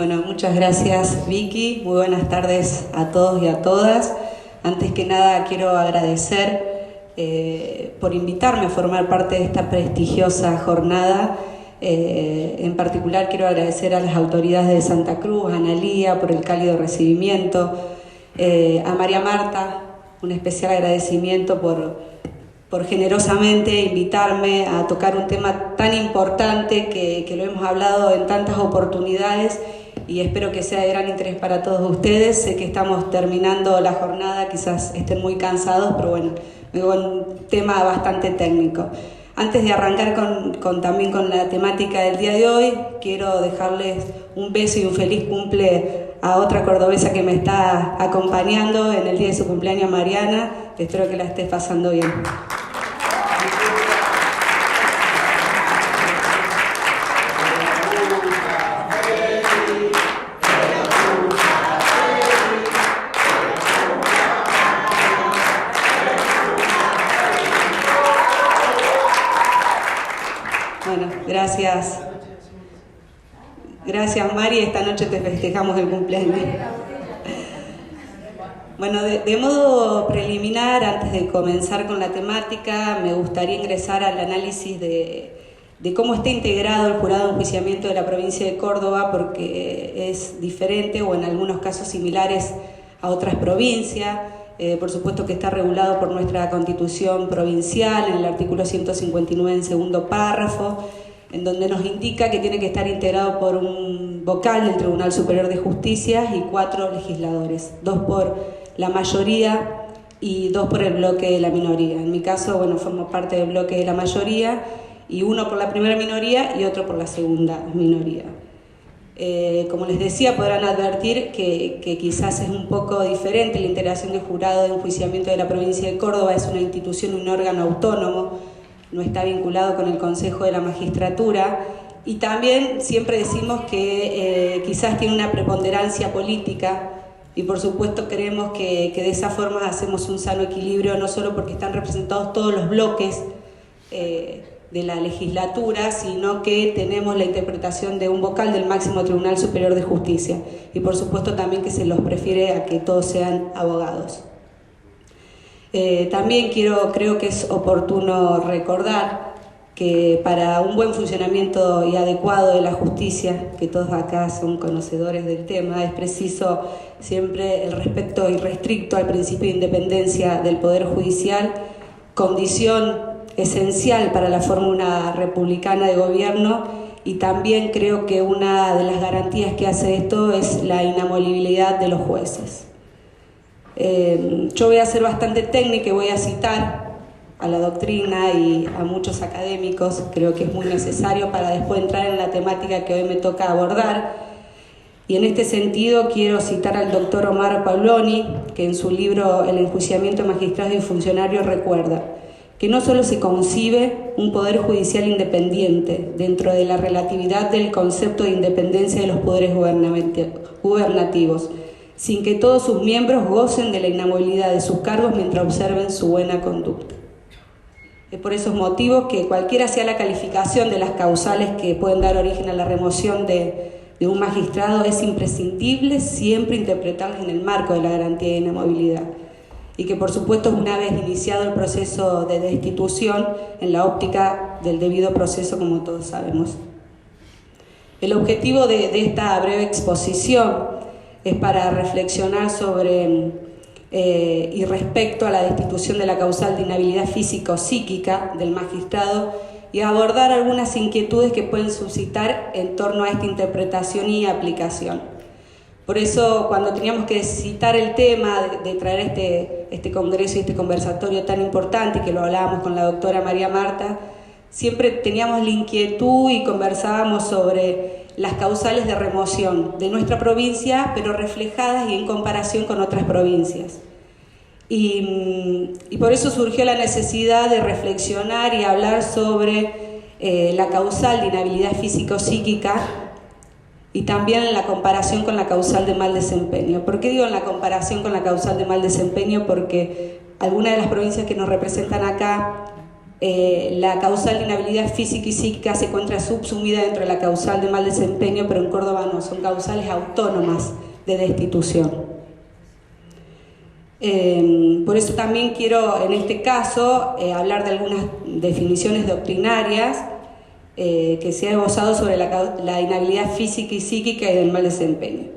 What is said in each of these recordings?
Bueno, muchas gracias Vicky, muy buenas tardes a todos y a todas. Antes que nada quiero agradecer por invitarme a formar parte de esta prestigiosa jornada. En particular quiero agradecer a las autoridades de Santa Cruz, a Analía por el cálido recibimiento, a María Marta, un especial agradecimiento por generosamente invitarme a tocar un tema tan importante que lo hemos hablado en tantas oportunidades y espero que sea de gran interés para todos ustedes. Sé que estamos terminando la jornada, quizás estén muy cansados, pero bueno, es un tema bastante técnico. Antes de arrancar también con la temática del día de hoy, quiero dejarles un beso y un feliz cumple a otra cordobesa que me está acompañando en el día de su cumpleaños, Mariana. Espero que la estés pasando bien. Bueno, gracias. Gracias, Mari. Esta noche te festejamos el cumpleaños. Bueno, de modo preliminar, antes de comenzar con la temática, me gustaría ingresar al análisis de cómo está integrado el jurado de enjuiciamiento de la provincia de Córdoba, porque es diferente o en algunos casos similares a otras provincias. Por supuesto que está regulado por nuestra Constitución provincial, en el artículo 159, en segundo párrafo, en donde nos indica que tiene que estar integrado por un vocal del Tribunal Superior de Justicia y 4 legisladores, 2 por la mayoría y 2 por el bloque de la minoría. En mi caso, bueno, formo parte del bloque de la mayoría y 1 por la primera minoría y otro por la segunda minoría. Como les decía, podrán advertir que quizás es un poco diferente la integración del jurado de enjuiciamiento de la provincia de Córdoba. Es una institución, un órgano autónomo, no está vinculado con el Consejo de la Magistratura, y también siempre decimos que quizás tiene una preponderancia política, y por supuesto creemos que de esa forma hacemos un sano equilibrio, no solo porque están representados todos los bloques de la legislatura, sino que tenemos la interpretación de un vocal del máximo Tribunal Superior de Justicia, y por supuesto también que se los prefiere a que todos sean abogados. También creo que es oportuno recordar que para un buen funcionamiento y adecuado de la justicia, que todos acá son conocedores del tema, es preciso siempre el respeto irrestricto al principio de independencia del Poder Judicial, condición esencial para la fórmula republicana de gobierno, y también creo que una de las garantías que hace esto es la inamovibilidad de los jueces. Yo voy a ser bastante técnica y voy a citar a la doctrina y a muchos académicos, creo que es muy necesario para después entrar en la temática que hoy me toca abordar. Y en este sentido quiero citar al doctor Omar Paoloni, que en su libro El enjuiciamiento de magistrados y funcionarios recuerda que no solo se concibe un poder judicial independiente dentro de la relatividad del concepto de independencia de los poderes gubernativos, sin que todos sus miembros gocen de la inamovilidad de sus cargos mientras observen su buena conducta. Es por esos motivos que cualquiera sea la calificación de las causales que pueden dar origen a la remoción de un magistrado, es imprescindible siempre interpretarlas en el marco de la garantía de inamovilidad, y que por supuesto una vez iniciado el proceso de destitución en la óptica del debido proceso, como todos sabemos. El objetivo de esta breve exposición es para reflexionar sobre y respecto a la destitución de la causal de inhabilidad física o psíquica del magistrado, y abordar algunas inquietudes que pueden suscitar en torno a esta interpretación y aplicación. Por eso, cuando teníamos que citar el tema de traer este congreso y este conversatorio tan importante, que lo hablábamos con la doctora María Marta, siempre teníamos la inquietud y conversábamos sobre las causales de remoción de nuestra provincia, pero reflejadas y en comparación con otras provincias. Y por eso surgió la necesidad de reflexionar y hablar sobre la causal de inhabilidad física o psíquica, y también en la comparación con la causal de mal desempeño. ¿Por qué digo en la comparación con la causal de mal desempeño? Porque algunas de las provincias que nos representan acá La causal de inhabilidad física y psíquica se encuentra subsumida dentro de la causal de mal desempeño, pero en Córdoba no, son causales autónomas de destitución. Por eso también quiero, en este caso, hablar de algunas definiciones doctrinarias que se ha esbozado sobre la inhabilidad física y psíquica y del mal desempeño.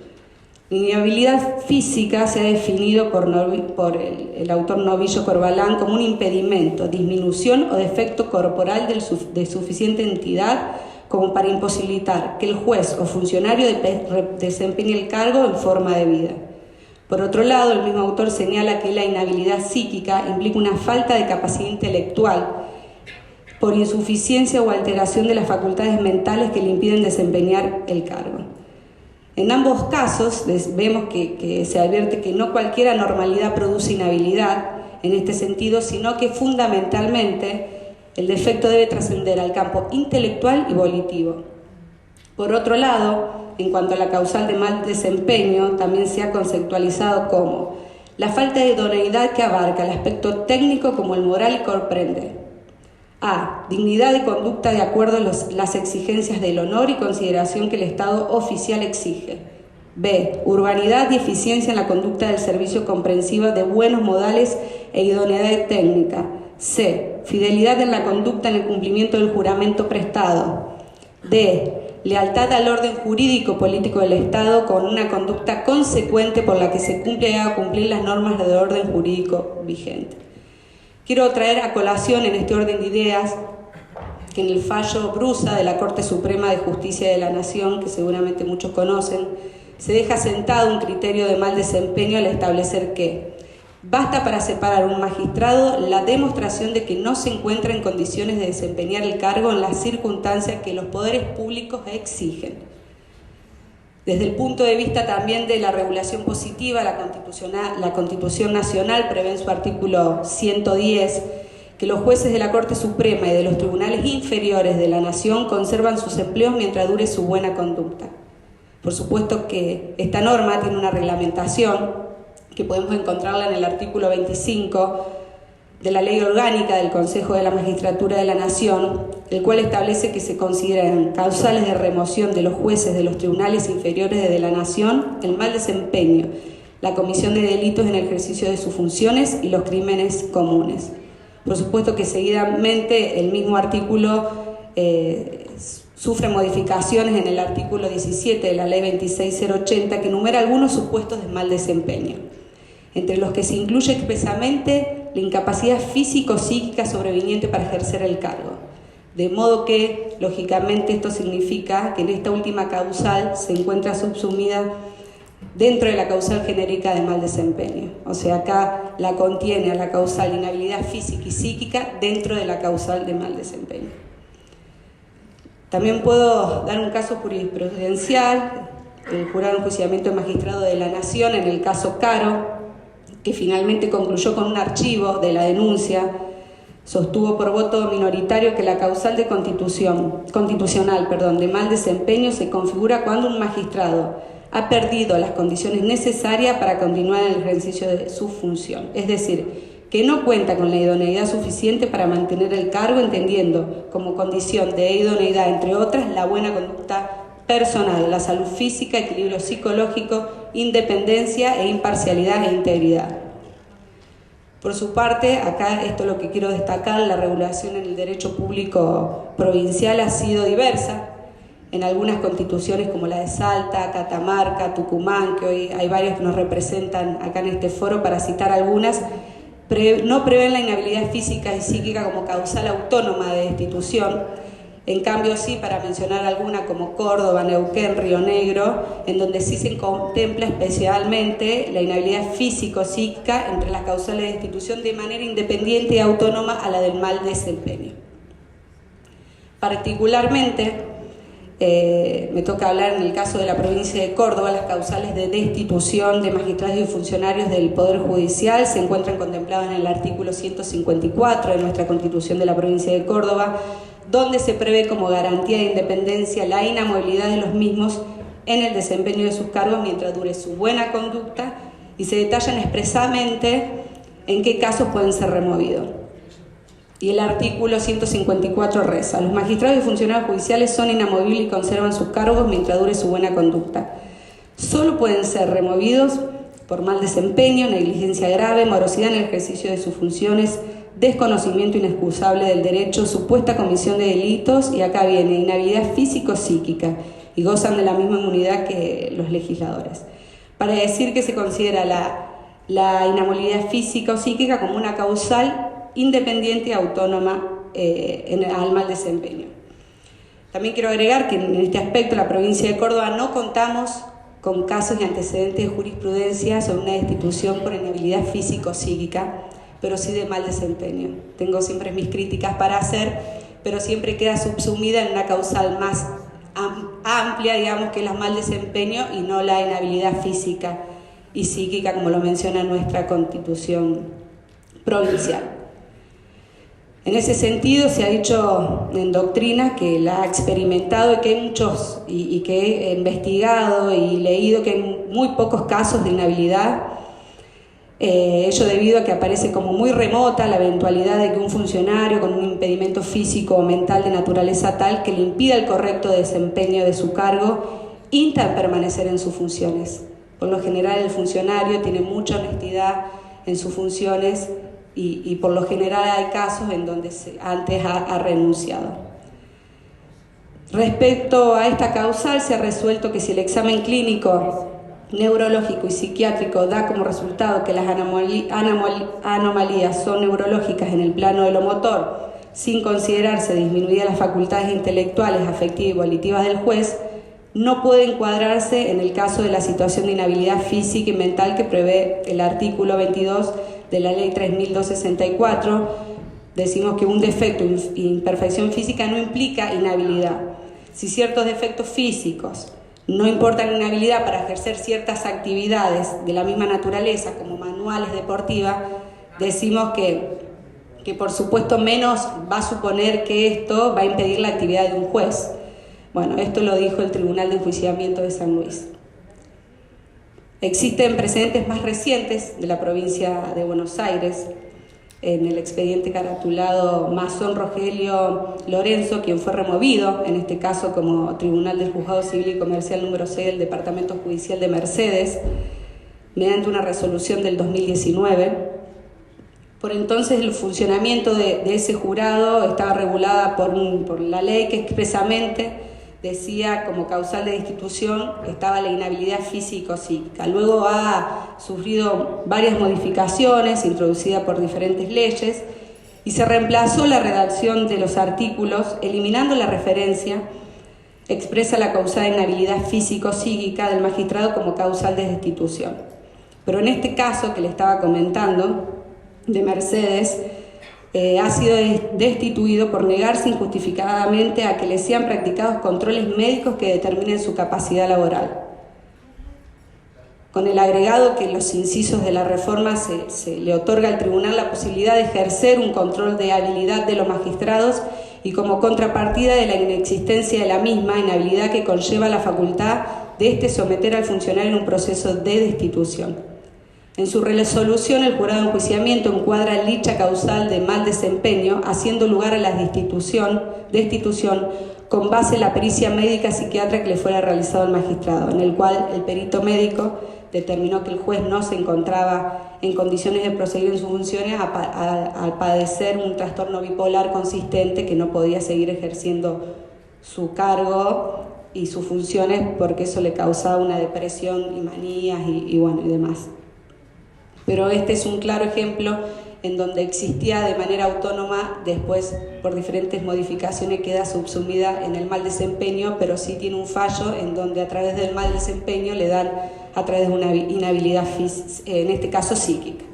La inhabilidad física se ha definido por el autor Novillo Corbalán como un impedimento, disminución o defecto corporal de suficiente entidad como para imposibilitar que el juez o funcionario desempeñe el cargo en forma debida. Por otro lado, el mismo autor señala que la inhabilidad psíquica implica una falta de capacidad intelectual por insuficiencia o alteración de las facultades mentales que le impiden desempeñar el cargo. En ambos casos vemos que se advierte que no cualquier anormalidad produce inhabilidad en este sentido, sino que fundamentalmente el defecto debe trascender al campo intelectual y volitivo. Por otro lado, en cuanto a la causal de mal desempeño, también se ha conceptualizado como la falta de idoneidad que abarca el aspecto técnico como el moral y comprende a. Dignidad de conducta de acuerdo a las exigencias del honor y consideración que el Estado oficial exige. B. Urbanidad y eficiencia en la conducta del servicio comprensiva de buenos modales e idoneidad técnica. C. Fidelidad en la conducta en el cumplimiento del juramento prestado. D. Lealtad al orden jurídico político del Estado con una conducta consecuente por la que se cumple y haga cumplir las normas del orden jurídico vigente. Quiero traer a colación en este orden de ideas que en el fallo Brusa de la Corte Suprema de Justicia de la Nación, que seguramente muchos conocen, se deja sentado un criterio de mal desempeño al establecer que basta para separar a un magistrado la demostración de que no se encuentra en condiciones de desempeñar el cargo en las circunstancias que los poderes públicos exigen. Desde el punto de vista también de la regulación positiva, la Constitución Nacional prevé en su artículo 110 que los jueces de la Corte Suprema y de los tribunales inferiores de la Nación conservan sus empleos mientras dure su buena conducta. Por supuesto que esta norma tiene una reglamentación que podemos encontrarla en el artículo 25 de la Ley Orgánica del Consejo de la Magistratura de la Nación, el cual establece que se consideran causales de remoción de los jueces de los tribunales inferiores de la Nación el mal desempeño, la comisión de delitos en el ejercicio de sus funciones y los crímenes comunes. Por supuesto que seguidamente el mismo artículo sufre modificaciones en el artículo 17 de la Ley 26080 que enumera algunos supuestos de mal desempeño, entre los que se incluye expresamente la incapacidad físico-psíquica sobreviniente para ejercer el cargo. De modo que, lógicamente, esto significa que en esta última causal se encuentra subsumida dentro de la causal genérica de mal desempeño. O sea, acá la contiene a la causal de inhabilidad física y psíquica dentro de la causal de mal desempeño. También puedo dar un caso jurisprudencial, el Jurado de Enjuiciamiento de Magistrado de la Nación, en el caso Caro, que finalmente concluyó con un archivo de la denuncia, sostuvo por voto minoritario que la causal de constitucional de mal desempeño se configura cuando un magistrado ha perdido las condiciones necesarias para continuar en el ejercicio de su función, es decir, que no cuenta con la idoneidad suficiente para mantener el cargo, entendiendo como condición de idoneidad, entre otras, la buena conducta personal, la salud física, equilibrio psicológico, independencia e imparcialidad e integridad. Por su parte, acá esto es lo que quiero destacar, la regulación en el derecho público provincial ha sido diversa. En algunas constituciones como la de Salta, Catamarca, Tucumán, que hoy hay varios que nos representan acá en este foro, para citar algunas, no prevén la inhabilidad física y psíquica como causal autónoma de destitución. En cambio, sí, para mencionar alguna como Córdoba, Neuquén, Río Negro, en donde sí se contempla especialmente la inhabilidad físico-psíquica entre las causales de destitución de manera independiente y autónoma a la del mal desempeño. Particularmente, me toca hablar en el caso de la provincia de Córdoba, las causales de destitución de magistrados y funcionarios del Poder Judicial se encuentran contempladas en el artículo 154 de nuestra Constitución de la provincia de Córdoba, donde se prevé como garantía de independencia la inamovilidad de los mismos en el desempeño de sus cargos mientras dure su buena conducta, y se detallan expresamente en qué casos pueden ser removidos. Y el artículo 154 reza: los magistrados y funcionarios judiciales son inamovibles y conservan sus cargos mientras dure su buena conducta. Solo pueden ser removidos por mal desempeño, negligencia grave, morosidad en el ejercicio de sus funciones, desconocimiento inexcusable del derecho, supuesta comisión de delitos, y acá viene inhabilidad físico-psíquica, y gozan de la misma inmunidad que los legisladores. Para decir que se considera la inamovilidad física o psíquica como una causal independiente y autónoma al mal desempeño. También quiero agregar que en este aspecto la provincia de Córdoba no contamos con casos y antecedentes de jurisprudencia sobre una destitución por inhabilidad físico-psíquica, pero sí de mal desempeño. Tengo siempre mis críticas para hacer, pero siempre queda subsumida en una causal más amplia, digamos, que es el mal desempeño y no la inhabilidad física y psíquica, como lo menciona nuestra Constitución provincial. En ese sentido, se ha dicho en doctrina que la ha experimentado y que hay muchos, y que he investigado y leído que hay muy pocos casos de inhabilidad, ello debido a que aparece como muy remota la eventualidad de que un funcionario con un impedimento físico o mental de naturaleza tal que le impida el correcto desempeño de su cargo insta a permanecer en sus funciones. Por lo general el funcionario tiene mucha honestidad en sus funciones y por lo general hay casos en donde antes ha renunciado. Respecto a esta causal, se ha resuelto que si el examen clínico, neurológico y psiquiátrico da como resultado que las anomalías son neurológicas en el plano de lo motor, sin considerarse disminuidas las facultades intelectuales, afectivas y volitivas del juez, no puede encuadrarse en el caso de la situación de inhabilidad física y mental que prevé el artículo 22 de la Ley 3.264. Decimos que un defecto o imperfección física no implica inhabilidad. Si ciertos defectos físicos no importan inhabilidad para ejercer ciertas actividades de la misma naturaleza, como manuales deportivas, decimos que por supuesto menos va a suponer que esto va a impedir la actividad de un juez. Bueno, esto lo dijo el Tribunal de Enjuiciamiento de San Luis. Existen precedentes más recientes de la provincia de Buenos Aires, en el expediente caratulado Masón Rogelio Lorenzo, quien fue removido, en este caso como Tribunal del Juzgado Civil y Comercial número 6 del Departamento Judicial de Mercedes, mediante una resolución del 2019. Por entonces el funcionamiento de ese jurado estaba regulada por la ley que expresamente decía como causal de destitución estaba la inhabilidad físico-psíquica. Luego ha sufrido varias modificaciones introducidas por diferentes leyes y se reemplazó la redacción de los artículos eliminando la referencia expresa la causal de inhabilidad físico-psíquica del magistrado como causal de destitución. Pero en este caso que le estaba comentando de Mercedes, ha sido destituido por negarse injustificadamente a que le sean practicados controles médicos que determinen su capacidad laboral. Con el agregado que en los incisos de la reforma se le otorga al tribunal la posibilidad de ejercer un control de habilidad de los magistrados y como contrapartida de la inexistencia de la misma inhabilidad que conlleva la facultad de someter al funcionario en un proceso de destitución. En su resolución, el jurado de enjuiciamiento encuadra dicha causal de mal desempeño, haciendo lugar a la destitución con base en la pericia médica psiquiatra que le fuera realizado al magistrado, en el cual el perito médico determinó que el juez no se encontraba en condiciones de proseguir en sus funciones al padecer un trastorno bipolar consistente que no podía seguir ejerciendo su cargo y sus funciones porque eso le causaba una depresión y manías y demás. Pero este es un claro ejemplo en donde existía de manera autónoma, después por diferentes modificaciones queda subsumida en el mal desempeño, pero sí tiene un fallo en donde a través del mal desempeño le dan a través de una inhabilidad física, en este caso psíquica.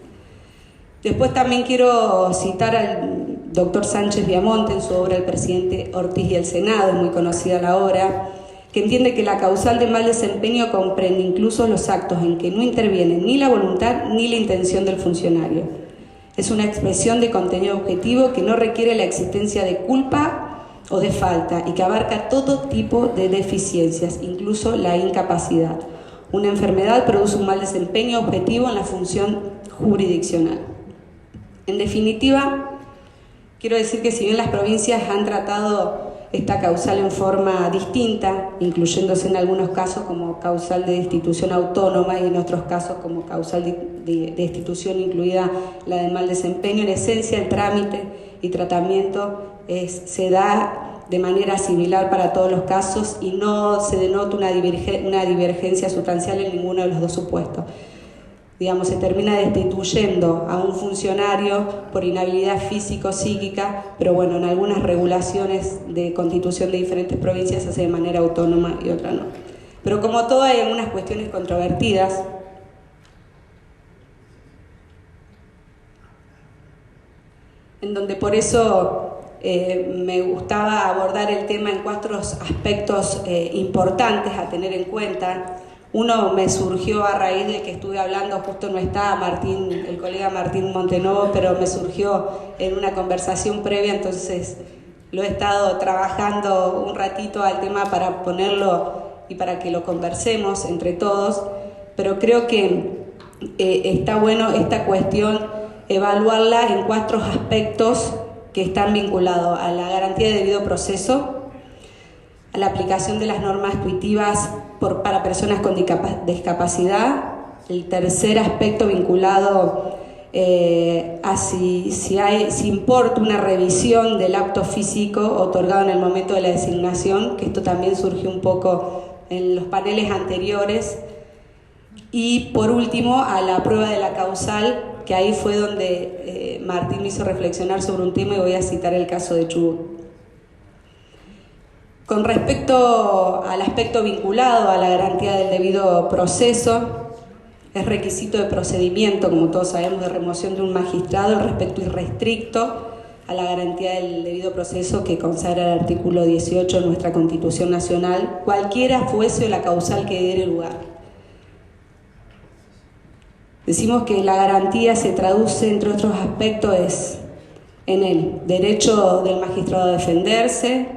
Después también quiero citar al doctor Sánchez Viamonte en su obra El presidente Ortiz y el Senado, es muy conocida la obra, que entiende que la causal de mal desempeño comprende incluso los actos en que no interviene ni la voluntad ni la intención del funcionario. Es una expresión de contenido objetivo que no requiere la existencia de culpa o de falta y que abarca todo tipo de deficiencias, incluso la incapacidad. Una enfermedad produce un mal desempeño objetivo en la función jurisdiccional. En definitiva, Quiero decir que si bien las provincias han tratado esta causal en forma distinta, incluyéndose en algunos casos como causal de destitución autónoma y en otros casos como causal de destitución incluida la de mal desempeño, en esencia el trámite y tratamiento se da de manera similar para todos los casos y no se denota una divergencia sustancial en ninguno de los dos supuestos. Digamos, se termina destituyendo a un funcionario por inhabilidad físico-psíquica, pero bueno, en algunas regulaciones de constitución de diferentes provincias se hace de manera autónoma y otra no. Pero como todo, hay algunas cuestiones controvertidas. En donde por eso me gustaba abordar el tema en 4 aspectos importantes a tener en cuenta. Uno me surgió a raíz de que estuve hablando, justo no está Martín, el colega Martín Montenovo, pero me surgió en una conversación previa, entonces lo he estado trabajando un ratito al tema para ponerlo y para que lo conversemos entre todos, pero creo que está bueno esta cuestión evaluarla en 4 aspectos que están vinculados a la garantía de debido proceso, a la aplicación de las normas tuitivas para personas con discapacidad. El tercer aspecto vinculado a si importa una revisión del acto físico otorgado en el momento de la designación, que esto también surgió un poco en los paneles anteriores. Y por último, a la prueba de la causal, que ahí fue donde Martín me hizo reflexionar sobre un tema y voy a citar el caso de Chubut. Con respecto al aspecto vinculado a la garantía del debido proceso, es requisito de procedimiento, como todos sabemos, de remoción de un magistrado el respeto irrestricto a la garantía del debido proceso que consagra el artículo 18 de nuestra Constitución Nacional, cualquiera fuese la causal que diere lugar. Decimos que la garantía se traduce, entre otros aspectos, en el derecho del magistrado a defenderse,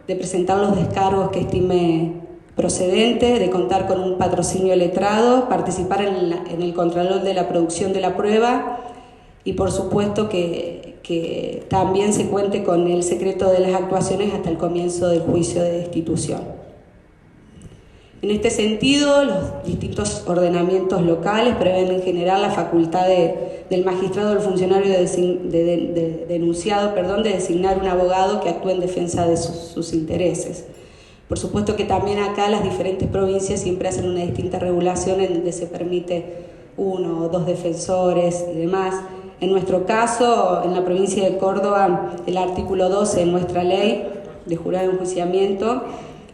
de presentar los descargos que estime procedente, de contar con un patrocinio letrado, participar en el control de la producción de la prueba y por supuesto que también se cuente con el secreto de las actuaciones hasta el comienzo del juicio de destitución. En este sentido, los distintos ordenamientos locales prevén en general la facultad del magistrado o del funcionario denunciado, de designar un abogado que actúe en defensa de sus intereses. Por supuesto que también acá las diferentes provincias siempre hacen una distinta regulación en donde se permite 1 o 2 defensores y demás. En nuestro caso, en la provincia de Córdoba, el artículo 12 de nuestra ley de jurado de enjuiciamiento,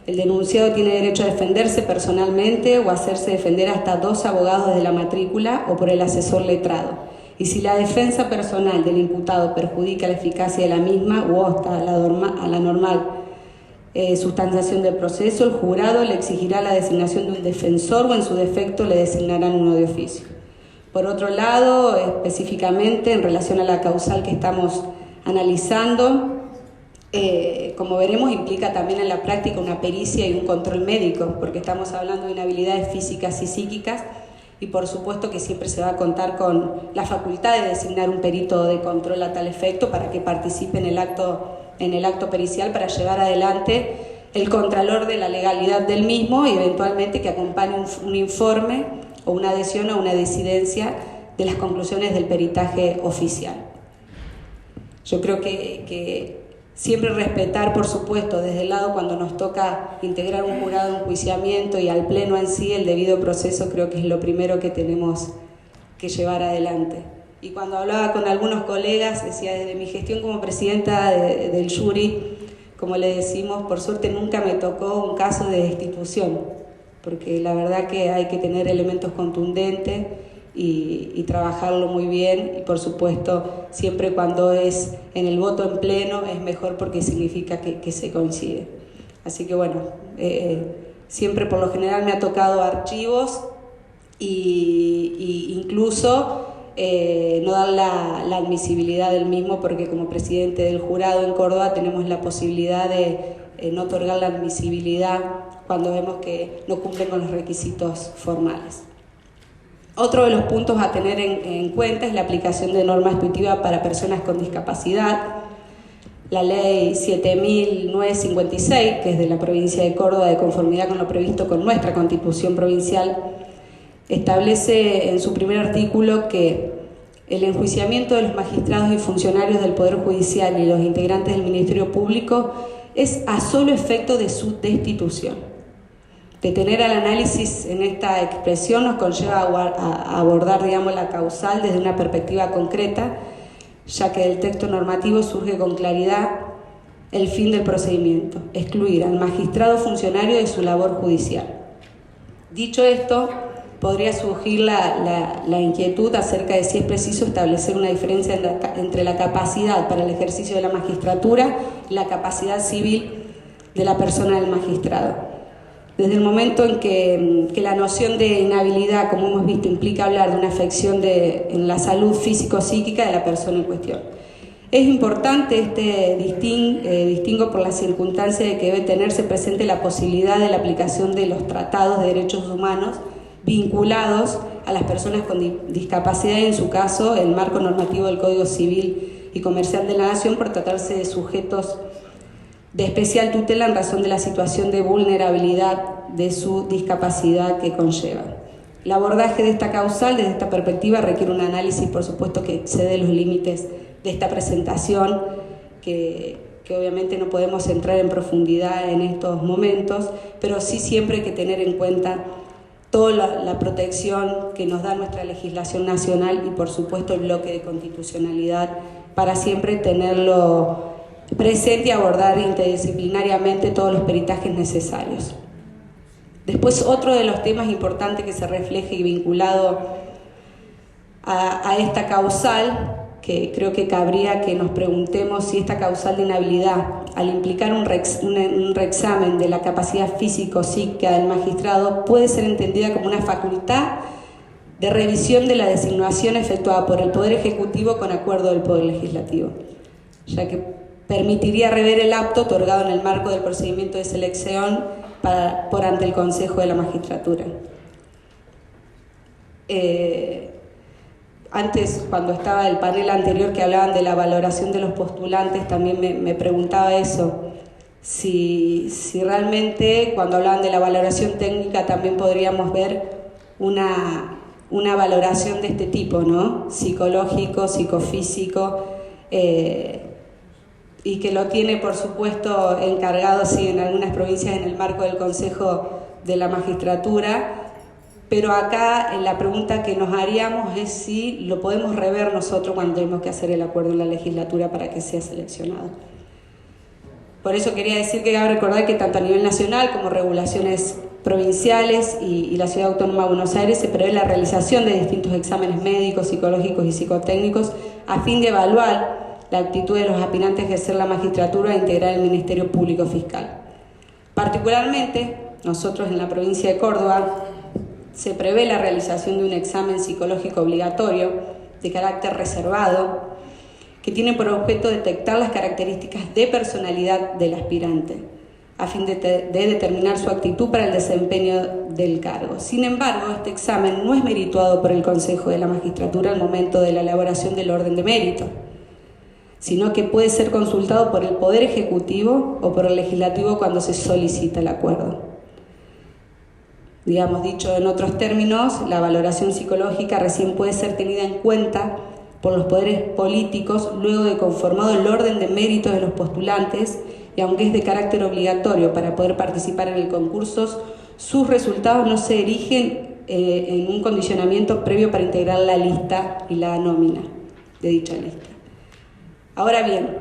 el denunciado tiene derecho a defenderse personalmente o a hacerse defender hasta 2 abogados desde la matrícula o por el asesor letrado. Y si la defensa personal del imputado perjudica la eficacia de la misma o obsta a la normal sustanciación del proceso, el jurado le exigirá la designación de un defensor o en su defecto le designarán uno de oficio. Por otro lado, específicamente en relación a la causal que estamos analizando, como veremos, implica también en la práctica una pericia y un control médico, porque estamos hablando de inhabilidades físicas y psíquicas y por supuesto que siempre se va a contar con la facultad de designar un perito de control a tal efecto para que participe en el acto pericial para llevar adelante el contralor de la legalidad del mismo y eventualmente que acompañe un informe o una adhesión o una disidencia de las conclusiones del peritaje oficial. Yo creo que siempre respetar, por supuesto, desde el lado cuando nos toca integrar un jurado de enjuiciamiento y al pleno en sí el debido proceso, creo que es lo primero que tenemos que llevar adelante. Y cuando hablaba con algunos colegas, decía, desde mi gestión como presidenta del jury, como le decimos, por suerte nunca me tocó un caso de destitución, porque la verdad que hay que tener elementos contundentes y trabajarlo muy bien y por supuesto siempre cuando es en el voto en pleno es mejor porque significa que se coincide. Así que bueno, siempre por lo general me ha tocado archivos y incluso no dar la admisibilidad del mismo porque como presidente del jurado en Córdoba tenemos la posibilidad de no otorgar la admisibilidad cuando vemos que no cumplen con los requisitos formales. Otro de los puntos a tener en cuenta es la aplicación de norma expeditiva para personas con discapacidad. La ley 7.956, que es de la provincia de Córdoba, de conformidad con lo previsto con nuestra Constitución provincial, establece en su primer artículo que el enjuiciamiento de los magistrados y funcionarios del Poder Judicial y los integrantes del Ministerio Público es a solo efecto de su destitución. Detener al análisis en esta expresión nos conlleva a abordar, digamos, la causal desde una perspectiva concreta, ya que del texto normativo surge con claridad el fin del procedimiento: excluir al magistrado funcionario de su labor judicial. Dicho esto, podría surgir la inquietud acerca de si es preciso establecer una diferencia entre la capacidad para el ejercicio de la magistratura y la capacidad civil de la persona del magistrado. Desde el momento en que la noción de inhabilidad, como hemos visto, implica hablar de una afección en la salud físico-psíquica de la persona en cuestión. Es importante este distingo por la circunstancia de que debe tenerse presente la posibilidad de la aplicación de los tratados de derechos humanos vinculados a las personas con discapacidad y, en su caso, el marco normativo del Código Civil y Comercial de la Nación, por tratarse de sujetos de especial tutela en razón de la situación de vulnerabilidad de su discapacidad que conlleva. El abordaje de esta causal desde esta perspectiva requiere un análisis, por supuesto, que excede los límites de esta presentación, que obviamente no podemos entrar en profundidad en estos momentos, pero sí siempre hay que tener en cuenta toda la protección que nos da nuestra legislación nacional y, por supuesto, el bloque de constitucionalidad, para siempre tenerlo presente y abordar interdisciplinariamente todos los peritajes necesarios. Después, otro de los temas importantes que se refleja y vinculado a esta causal, que creo que cabría que nos preguntemos si esta causal de inhabilidad, al implicar un reexamen de la capacidad físico-psíquica del magistrado, puede ser entendida como una facultad de revisión de la designación efectuada por el Poder Ejecutivo con acuerdo del Poder Legislativo, ya que permitiría rever el apto otorgado en el marco del procedimiento de selección por ante el Consejo de la Magistratura. Antes, cuando estaba el panel anterior que hablaban de la valoración de los postulantes, también me preguntaba eso, si realmente cuando hablaban de la valoración técnica también podríamos ver una valoración de este tipo, ¿no? Psicológico, psicofísico, y que lo tiene, por supuesto, encargado, sí, en algunas provincias en el marco del Consejo de la Magistratura, pero acá la pregunta que nos haríamos es si lo podemos rever nosotros cuando tenemos que hacer el acuerdo en la legislatura para que sea seleccionado. Por eso quería decir que cabe recordar que tanto a nivel nacional como regulaciones provinciales y la Ciudad Autónoma de Buenos Aires se prevé la realización de distintos exámenes médicos, psicológicos y psicotécnicos a fin de evaluar la actitud de los aspirantes a ejercer la magistratura e integrar el Ministerio Público Fiscal. Particularmente, nosotros en la provincia de Córdoba se prevé la realización de un examen psicológico obligatorio de carácter reservado que tiene por objeto detectar las características de personalidad del aspirante a fin de determinar su actitud para el desempeño del cargo. Sin embargo, este examen no es merituado por el Consejo de la Magistratura al momento de la elaboración del orden de mérito, sino que puede ser consultado por el Poder Ejecutivo o por el Legislativo cuando se solicita el acuerdo. Digamos, dicho en otros términos, la valoración psicológica recién puede ser tenida en cuenta por los poderes políticos luego de conformado el orden de méritos de los postulantes, y aunque es de carácter obligatorio para poder participar en el concurso, sus resultados no se erigen en un condicionamiento previo para integrar la lista y la nómina de dicha lista. Ahora bien,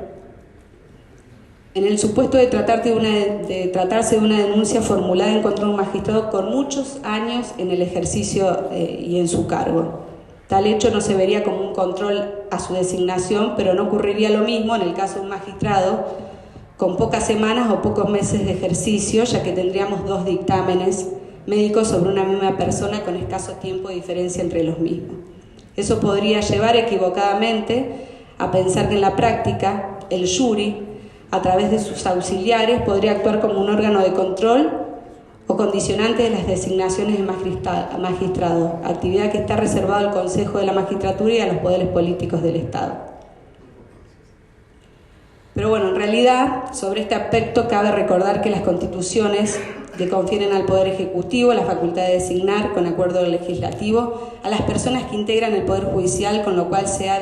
en el supuesto de tratarse de una denuncia formulada en contra de un magistrado con muchos años en el ejercicio y en su cargo, tal hecho no se vería como un control a su designación, pero no ocurriría lo mismo en el caso de un magistrado con pocas semanas o pocos meses de ejercicio, ya que tendríamos 2 dictámenes médicos sobre una misma persona con escaso tiempo de diferencia entre los mismos. Eso podría llevar equivocadamente a pensar que en la práctica el jury, a través de sus auxiliares, podría actuar como un órgano de control o condicionante de las designaciones de magistrados, actividad que está reservada al Consejo de la Magistratura y a los poderes políticos del Estado. Pero bueno, en realidad, sobre este aspecto cabe recordar que las constituciones le confieren al Poder Ejecutivo la facultad de designar, con acuerdo legislativo, a las personas que integran el Poder Judicial, con lo cual se ha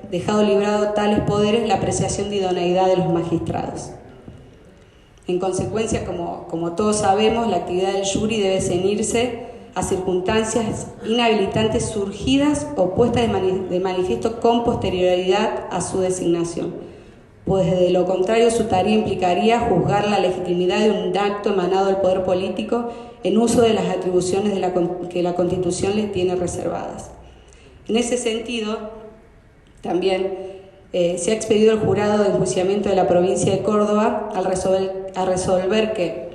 dejado librado tales poderes la apreciación de idoneidad de los magistrados. En consecuencia, como todos sabemos, la actividad del jury debe ceñirse a circunstancias inhabilitantes surgidas o puestas de manifiesto con posterioridad a su designación, pues de lo contrario su tarea implicaría juzgar la legitimidad de un acto emanado del poder político en uso de las atribuciones que la Constitución les tiene reservadas. En ese sentido, también se ha expedido el jurado de enjuiciamiento de la provincia de Córdoba a resolver que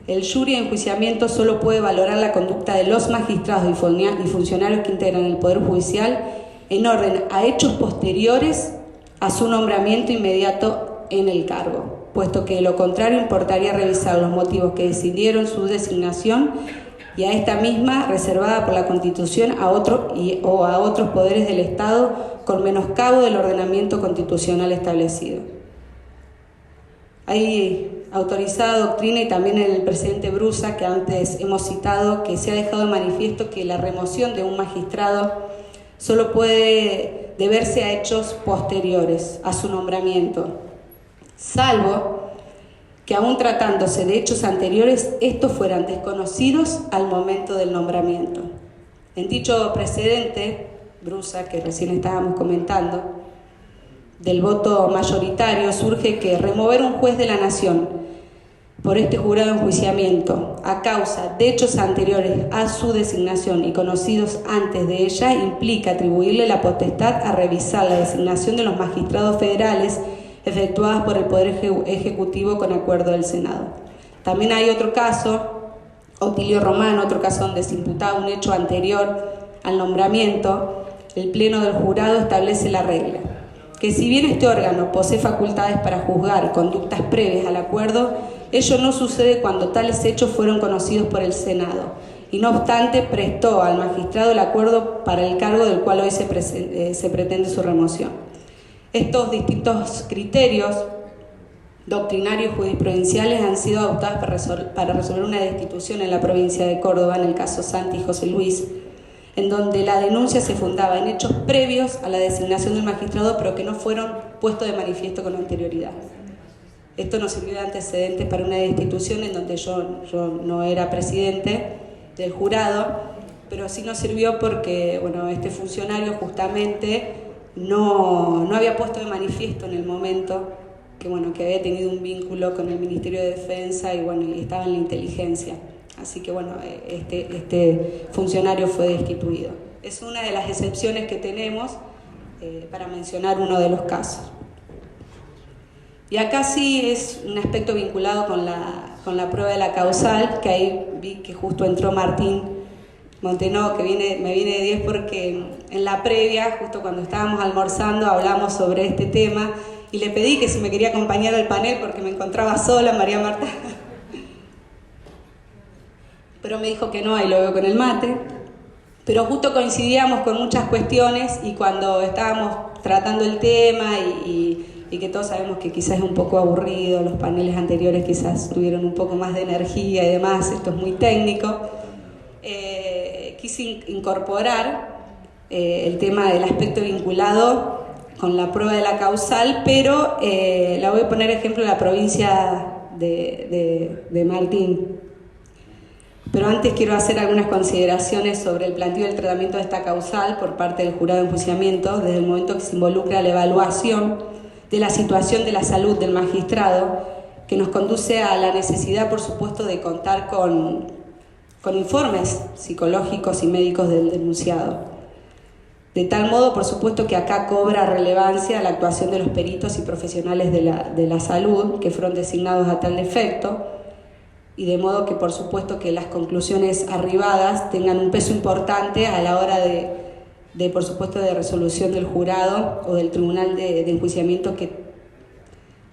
el jury de enjuiciamiento solo puede valorar la conducta de los magistrados y funcionarios que integran el Poder Judicial en orden a hechos posteriores a su nombramiento inmediato en el cargo, puesto que de lo contrario importaría revisar los motivos que decidieron su designación y a esta misma reservada por la Constitución o a otros poderes del Estado con menoscabo del ordenamiento constitucional establecido. Hay autorizada doctrina y también el presidente Brusa, que antes hemos citado, que se ha dejado de manifiesto que la remoción de un magistrado solo puede deberse a hechos posteriores a su nombramiento, salvo que aún tratándose de hechos anteriores, estos fueran desconocidos al momento del nombramiento. En dicho precedente, Brusa, que recién estábamos comentando, del voto mayoritario surge que remover un juez de la Nación por este jurado de enjuiciamiento a causa de hechos anteriores a su designación y conocidos antes de ella implica atribuirle la potestad a revisar la designación de los magistrados federales efectuadas por el Poder Ejecutivo con acuerdo del Senado. También hay otro caso, Otilio Romano, otro caso donde se imputaba un hecho anterior al nombramiento. El Pleno del Jurado establece la regla, que si bien este órgano posee facultades para juzgar conductas previas al acuerdo, ello no sucede cuando tales hechos fueron conocidos por el Senado, y no obstante prestó al magistrado el acuerdo para el cargo del cual hoy se pretende su remoción. Estos distintos criterios doctrinarios y jurisprudenciales han sido adoptados para resolver una destitución en la provincia de Córdoba, en el caso Santi y José Luis, en donde la denuncia se fundaba en hechos previos a la designación del magistrado, pero que no fueron puestos de manifiesto con anterioridad. Esto nos sirvió de antecedente para una destitución en donde yo no era presidente del jurado, pero sí nos sirvió porque este funcionario justamente no había puesto de manifiesto en el momento que había tenido un vínculo con el Ministerio de Defensa y estaba en la inteligencia. Así que este funcionario fue destituido. Es una de las excepciones que tenemos para mencionar uno de los casos. Y acá sí es un aspecto vinculado con la prueba de la causal, que ahí vi que justo entró Martín Montenó, que me viene de 10 porque en la previa, justo cuando estábamos almorzando, hablamos sobre este tema y le pedí que si me quería acompañar al panel porque me encontraba sola, María Marta. Pero me dijo que no, ahí lo veo con el mate. Pero justo coincidíamos con muchas cuestiones y cuando estábamos tratando el tema y que todos sabemos que quizás es un poco aburrido, los paneles anteriores quizás tuvieron un poco más de energía y demás, esto es muy técnico, quise incorporar el tema del aspecto vinculado con la prueba de la causal, pero la voy a poner ejemplo de la provincia de Martín. Pero antes quiero hacer algunas consideraciones sobre el planteo del tratamiento de esta causal por parte del jurado de enjuiciamiento desde el momento que se involucra la evaluación de la situación de la salud del magistrado, que nos conduce a la necesidad, por supuesto, de contar con informes psicológicos y médicos del denunciado. De tal modo, por supuesto, que acá cobra relevancia la actuación de los peritos y profesionales de la salud que fueron designados a tal efecto, y de modo que, por supuesto, que las conclusiones arribadas tengan un peso importante a la hora por supuesto, de resolución del jurado o del tribunal de enjuiciamiento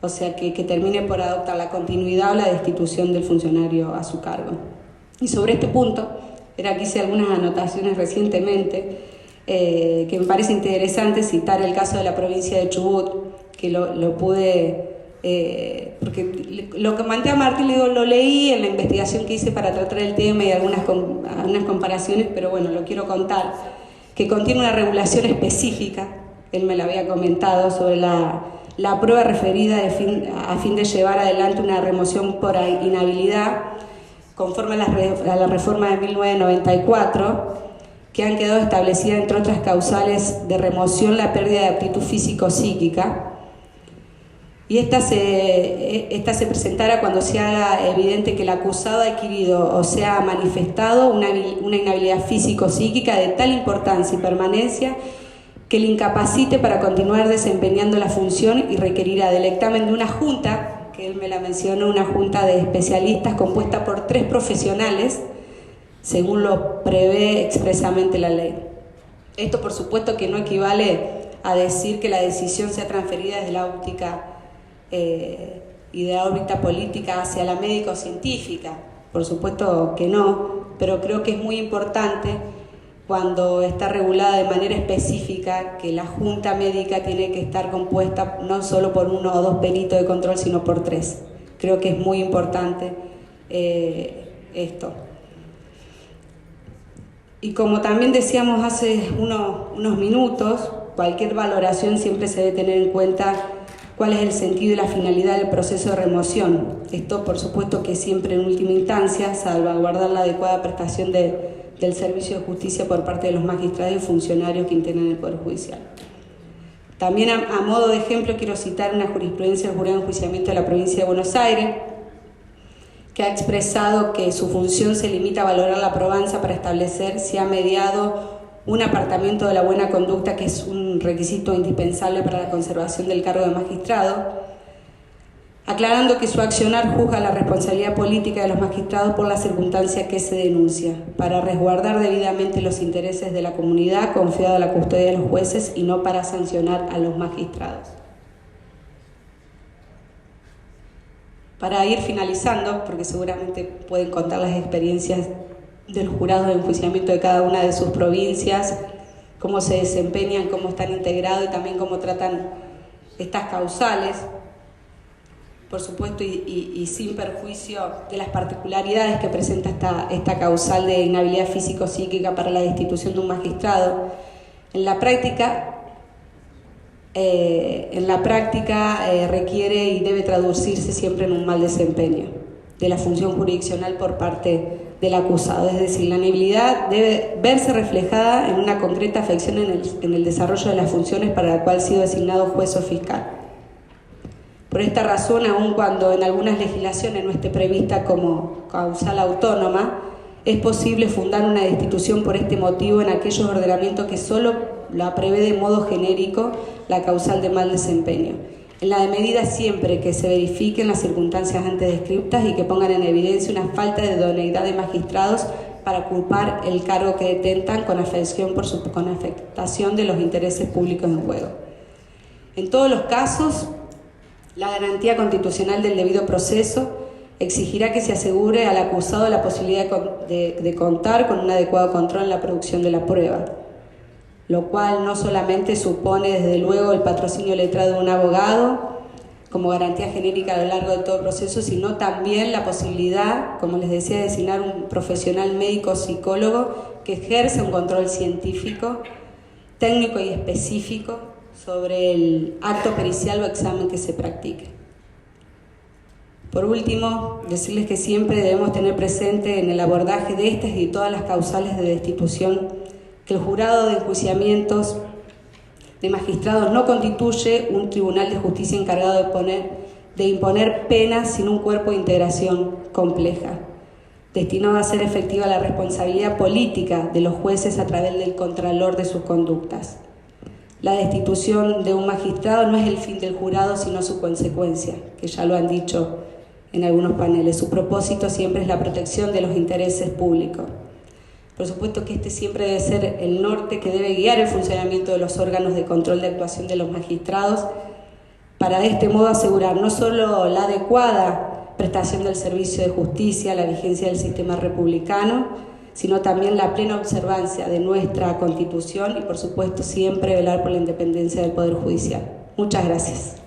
o sea que termine por adoptar la continuidad o la destitución del funcionario a su cargo. Y sobre este punto, era que hice algunas anotaciones recientemente, que me parece interesante citar el caso de la provincia de Chubut, que lo pude, porque lo que mandé a Martín, le digo, lo leí en la investigación que hice para tratar el tema y algunas comparaciones, pero bueno, lo quiero contar, que contiene una regulación específica, él me la había comentado, sobre la prueba referida a fin de llevar adelante una remoción por inhabilidad, conforme a la reforma de 1994, que han quedado establecidas, entre otras causales de remoción, la pérdida de aptitud físico-psíquica. Y esta se presentará cuando se haga evidente que el acusado ha adquirido o se ha manifestado una inhabilidad físico-psíquica de tal importancia y permanencia que le incapacite para continuar desempeñando la función y requerirá del dictamen de una junta, que él me la mencionó, una junta de especialistas compuesta por 3 profesionales, según lo prevé expresamente la ley. Esto, por supuesto, que no equivale a decir que la decisión sea transferida desde la óptica y de la órbita política hacia la médico-científica. Por supuesto que no, pero creo que es muy importante cuando está regulada de manera específica que la junta médica tiene que estar compuesta no solo por 1 o 2 peritos de control, sino por 3. Creo que es muy importante esto. Y como también decíamos hace unos minutos, cualquier valoración siempre se debe tener en cuenta cuál es el sentido y la finalidad del proceso de remoción. Esto, por supuesto, que siempre en última instancia salvaguardar la adecuada prestación del servicio de justicia por parte de los magistrados y funcionarios que integran el Poder Judicial. También a modo de ejemplo quiero citar una jurisprudencia del Jurado de Enjuiciamiento de la provincia de Buenos Aires, que ha expresado que su función se limita a valorar la probanza para establecer si ha mediado un apartamiento de la buena conducta, que es un requisito indispensable para la conservación del cargo de magistrado, aclarando que su accionar juzga la responsabilidad política de los magistrados por la circunstancia que se denuncia, para resguardar debidamente los intereses de la comunidad confiado a la custodia de los jueces y no para sancionar a los magistrados. Para ir finalizando, porque seguramente pueden contar las experiencias del jurado de enjuiciamiento de cada una de sus provincias, cómo se desempeñan, cómo están integrados y también cómo tratan estas causales, por supuesto, y sin perjuicio de las particularidades que presenta esta causal de inhabilidad físico-psíquica para la destitución de un magistrado. En la práctica requiere y debe traducirse siempre en un mal desempeño de la función jurisdiccional por parte del acusado, es decir, la inhabilidad debe verse reflejada en una concreta afección en el desarrollo de las funciones para la cual ha sido designado juez o fiscal. Por esta razón, aun cuando en algunas legislaciones no esté prevista como causal autónoma, es posible fundar una destitución por este motivo en aquellos ordenamientos que solo la prevé de modo genérico la causal de mal desempeño, en la medida siempre que se verifiquen las circunstancias antes descritas y que pongan en evidencia una falta de idoneidad de magistrados para ocupar el cargo que detentan con afectación de los intereses públicos en juego. En todos los casos, la garantía constitucional del debido proceso exigirá que se asegure al acusado la posibilidad de contar con un adecuado control en la producción de la prueba, lo cual no solamente supone, desde luego, el patrocinio letrado de un abogado como garantía genérica a lo largo de todo el proceso, sino también la posibilidad, como les decía, de designar un profesional médico psicólogo que ejerza un control científico, técnico y específico sobre el acto pericial o examen que se practique. Por último, decirles que siempre debemos tener presente en el abordaje de estas y todas las causales de destitución que el jurado de enjuiciamientos de magistrados no constituye un tribunal de justicia encargado de imponer penas sin un cuerpo de integración compleja, destinado a hacer efectiva la responsabilidad política de los jueces a través del contralor de sus conductas. La destitución de un magistrado no es el fin del jurado, sino su consecuencia, que ya lo han dicho en algunos paneles. Su propósito siempre es la protección de los intereses públicos. Por supuesto que este siempre debe ser el norte que debe guiar el funcionamiento de los órganos de control de actuación de los magistrados, para de este modo asegurar no solo la adecuada prestación del servicio de justicia, la vigencia del sistema republicano, sino también la plena observancia de nuestra Constitución y, por supuesto, siempre velar por la independencia del Poder Judicial. Muchas gracias.